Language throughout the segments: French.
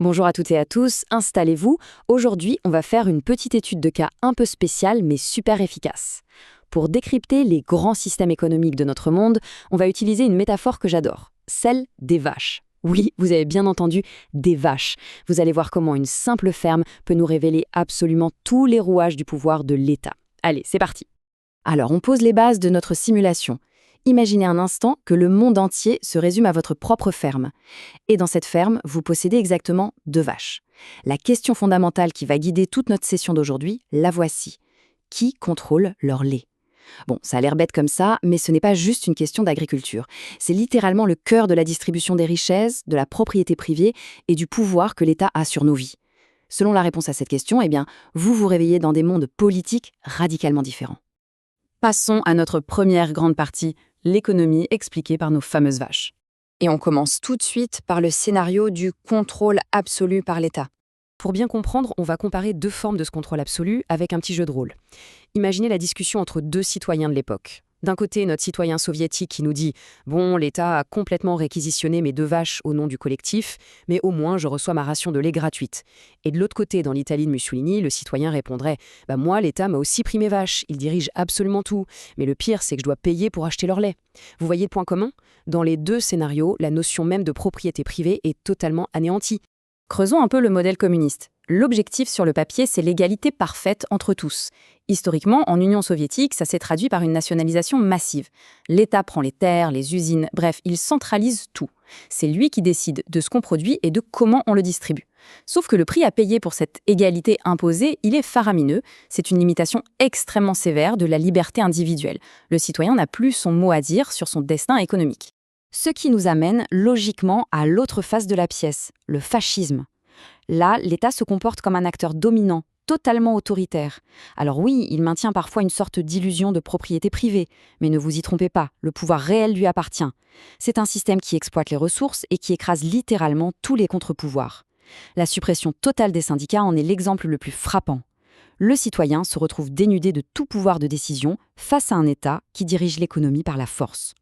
Bonjour à toutes et à tous, installez-vous. Aujourd'hui, on va faire une petite étude de cas un peu spéciale mais super efficace. Pour décrypter les grands systèmes économiques de notre monde, on va utiliser une métaphore que j'adore, celle des vaches. Oui, vous avez bien entendu, des vaches. Vous allez voir comment une simple ferme peut nous révéler absolument tous les rouages du pouvoir de l'État. Allez, c'est parti. Alors, on pose les bases de notre simulation. Imaginez un instant que le monde entier se résume à votre propre ferme. Et dans cette ferme, vous possédez exactement 2 vaches. La question fondamentale qui va guider toute notre session d'aujourd'hui, la voici. Qui contrôle leur lait? Bon, ça a l'air bête comme ça, mais ce n'est pas juste une question d'agriculture. C'est littéralement le cœur de la distribution des richesses, de la propriété privée et du pouvoir que l'État a sur nos vies. Selon la réponse à cette question, vous vous réveillez dans des mondes politiques radicalement différents. Passons à notre première grande partie, l'économie expliquée par nos fameuses vaches. Et on commence tout de suite par le scénario du contrôle absolu par l'État. Pour bien comprendre, on va comparer 2 formes de ce contrôle absolu avec un petit jeu de rôle. Imaginez la discussion entre 2 citoyens de l'époque. D'un côté, notre citoyen soviétique qui nous dit « Bon, l'État a complètement réquisitionné mes 2 vaches au nom du collectif, mais au moins je reçois ma ration de lait gratuite. » Et de l'autre côté, dans l'Italie de Mussolini, le citoyen répondrait « Moi, l'État m'a aussi pris mes vaches, il dirige absolument tout. Mais le pire, c'est que je dois payer pour acheter leur lait. » Vous voyez le point commun? Dans les 2 scénarios, la notion même de propriété privée est totalement anéantie. Creusons un peu le modèle communiste. L'objectif sur le papier, c'est l'égalité parfaite entre tous. Historiquement, en Union soviétique, ça s'est traduit par une nationalisation massive. L'État prend les terres, les usines, bref, il centralise tout. C'est lui qui décide de ce qu'on produit et de comment on le distribue. Sauf que le prix à payer pour cette égalité imposée, il est faramineux. C'est une limitation extrêmement sévère de la liberté individuelle. Le citoyen n'a plus son mot à dire sur son destin économique. Ce qui nous amène logiquement à l'autre face de la pièce, le fascisme. Là, l'État se comporte comme un acteur dominant, totalement autoritaire. Alors oui, il maintient parfois une sorte d'illusion de propriété privée, mais ne vous y trompez pas, le pouvoir réel lui appartient. C'est un système qui exploite les ressources et qui écrase littéralement tous les contre-pouvoirs. La suppression totale des syndicats en est l'exemple le plus frappant. Le citoyen se retrouve dénudé de tout pouvoir de décision face à un État qui dirige l'économie par la force.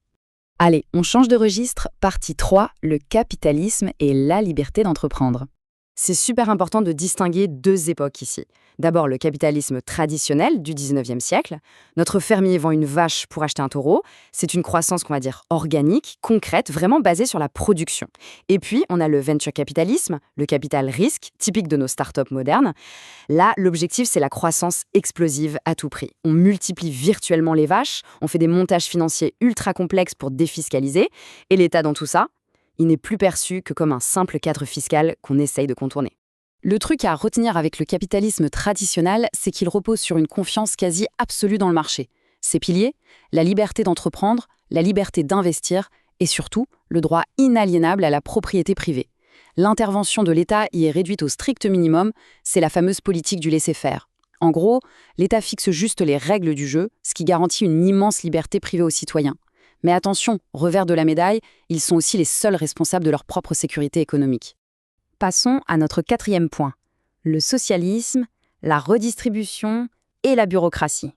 Allez, on change de registre, partie 3, le capitalisme et la liberté d'entreprendre. C'est super important de distinguer 2 époques ici. D'abord, le capitalisme traditionnel du 19e siècle. Notre fermier vend une vache pour acheter un taureau. C'est une croissance qu'on va dire organique, concrète, vraiment basée sur la production. Et puis, on a le venture capitalisme, le capital risque, typique de nos startups modernes. Là, l'objectif, c'est la croissance explosive à tout prix. On multiplie virtuellement les vaches, on fait des montages financiers ultra complexes pour défiscaliser. Et l'État dans tout ça, il n'est plus perçu que comme un simple cadre fiscal qu'on essaye de contourner. Le truc à retenir avec le capitalisme traditionnel, c'est qu'il repose sur une confiance quasi absolue dans le marché. Ses piliers, la liberté d'entreprendre, la liberté d'investir et surtout le droit inaliénable à la propriété privée. L'intervention de l'État y est réduite au strict minimum, c'est la fameuse politique du laisser-faire. En gros, l'État fixe juste les règles du jeu, ce qui garantit une immense liberté privée aux citoyens. Mais attention, revers de la médaille, ils sont aussi les seuls responsables de leur propre sécurité économique. Passons à notre 4e point, le socialisme, la redistribution et la bureaucratie.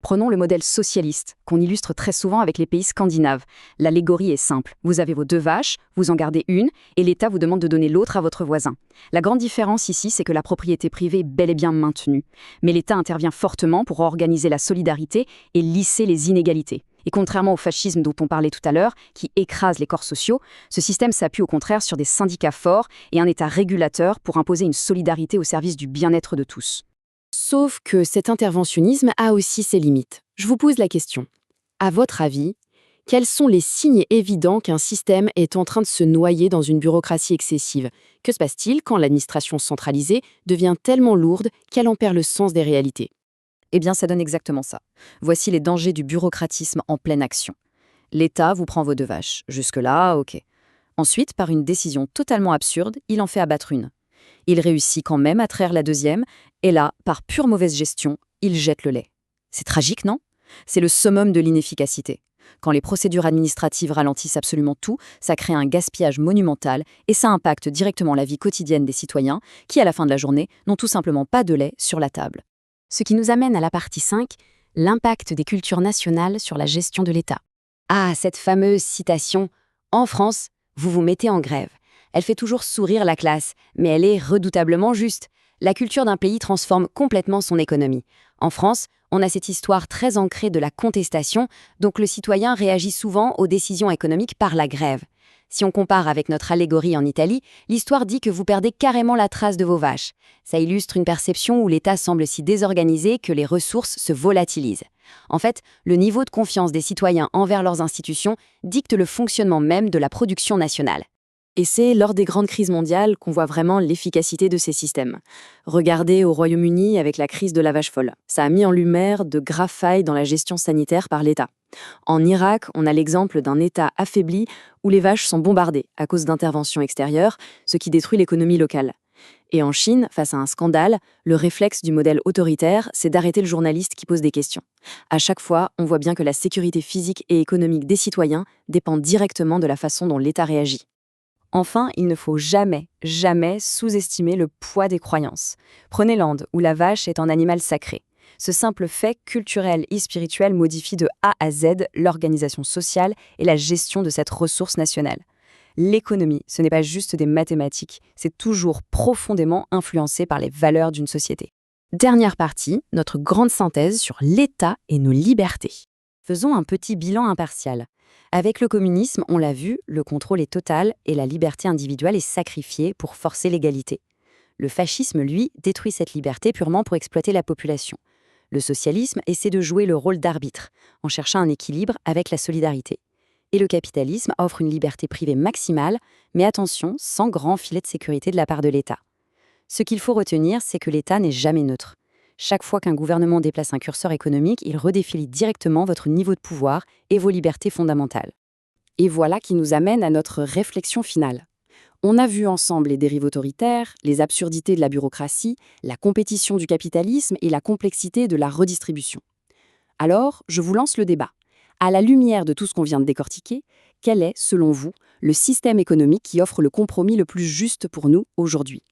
Prenons le modèle socialiste, qu'on illustre très souvent avec les pays scandinaves. L'allégorie est simple. Vous avez vos 2 vaches, vous en gardez une, et l'État vous demande de donner l'autre à votre voisin. La grande différence ici, c'est que la propriété privée est bel et bien maintenue. Mais l'État intervient fortement pour organiser la solidarité et lisser les inégalités. Et contrairement au fascisme dont on parlait tout à l'heure, qui écrase les corps sociaux, ce système s'appuie au contraire sur des syndicats forts et un État régulateur pour imposer une solidarité au service du bien-être de tous. Sauf que cet interventionnisme a aussi ses limites. Je vous pose la question. À votre avis, quels sont les signes évidents qu'un système est en train de se noyer dans une bureaucratie excessive? Que se passe-t-il quand l'administration centralisée devient tellement lourde qu'elle en perd le sens des réalités? Eh bien, ça donne exactement ça. Voici les dangers du bureaucratisme en pleine action. L'État vous prend vos 2 vaches. Jusque-là, ok. Ensuite, par une décision totalement absurde, il en fait abattre une. Il réussit quand même à traire la 2e, et là, par pure mauvaise gestion, il jette le lait. C'est tragique, non? C'est le summum de l'inefficacité. Quand les procédures administratives ralentissent absolument tout, ça crée un gaspillage monumental et ça impacte directement la vie quotidienne des citoyens qui, à la fin de la journée, n'ont tout simplement pas de lait sur la table. Ce qui nous amène à la partie 5, l'impact des cultures nationales sur la gestion de l'État. Ah, cette fameuse citation « En France, vous vous mettez en grève ». Elle fait toujours sourire la classe, mais elle est redoutablement juste. La culture d'un pays transforme complètement son économie. En France, on a cette histoire très ancrée de la contestation, donc le citoyen réagit souvent aux décisions économiques par la grève. Si on compare avec notre allégorie en Italie, l'histoire dit que vous perdez carrément la trace de vos vaches. Ça illustre une perception où l'État semble si désorganisé que les ressources se volatilisent. En fait, le niveau de confiance des citoyens envers leurs institutions dicte le fonctionnement même de la production nationale. Et c'est lors des grandes crises mondiales qu'on voit vraiment l'efficacité de ces systèmes. Regardez au Royaume-Uni avec la crise de la vache folle. Ça a mis en lumière de graves failles dans la gestion sanitaire par l'État. En Irak, on a l'exemple d'un État affaibli où les vaches sont bombardées à cause d'interventions extérieures, ce qui détruit l'économie locale. Et en Chine, face à un scandale, le réflexe du modèle autoritaire, c'est d'arrêter le journaliste qui pose des questions. À chaque fois, on voit bien que la sécurité physique et économique des citoyens dépend directement de la façon dont l'État réagit. Enfin, il ne faut jamais sous-estimer le poids des croyances. Prenez l'Inde, où la vache est un animal sacré. Ce simple fait culturel et spirituel modifie de A à Z l'organisation sociale et la gestion de cette ressource nationale. L'économie, ce n'est pas juste des mathématiques, c'est toujours profondément influencé par les valeurs d'une société. Dernière partie, notre grande synthèse sur l'État et nos libertés. Faisons un petit bilan impartial. Avec le communisme, on l'a vu, le contrôle est total et la liberté individuelle est sacrifiée pour forcer l'égalité. Le fascisme, lui, détruit cette liberté purement pour exploiter la population. Le socialisme essaie de jouer le rôle d'arbitre, en cherchant un équilibre avec la solidarité. Et le capitalisme offre une liberté privée maximale, mais attention, sans grand filet de sécurité de la part de l'État. Ce qu'il faut retenir, c'est que l'État n'est jamais neutre. Chaque fois qu'un gouvernement déplace un curseur économique, il redéfinit directement votre niveau de pouvoir et vos libertés fondamentales. Et voilà qui nous amène à notre réflexion finale. On a vu ensemble les dérives autoritaires, les absurdités de la bureaucratie, la compétition du capitalisme et la complexité de la redistribution. Alors, je vous lance le débat. À la lumière de tout ce qu'on vient de décortiquer, quel est, selon vous, le système économique qui offre le compromis le plus juste pour nous aujourd'hui ?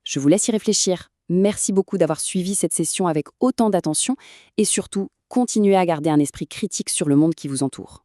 Je vous laisse y réfléchir. Merci beaucoup d'avoir suivi cette session avec autant d'attention et surtout, continuez à garder un esprit critique sur le monde qui vous entoure.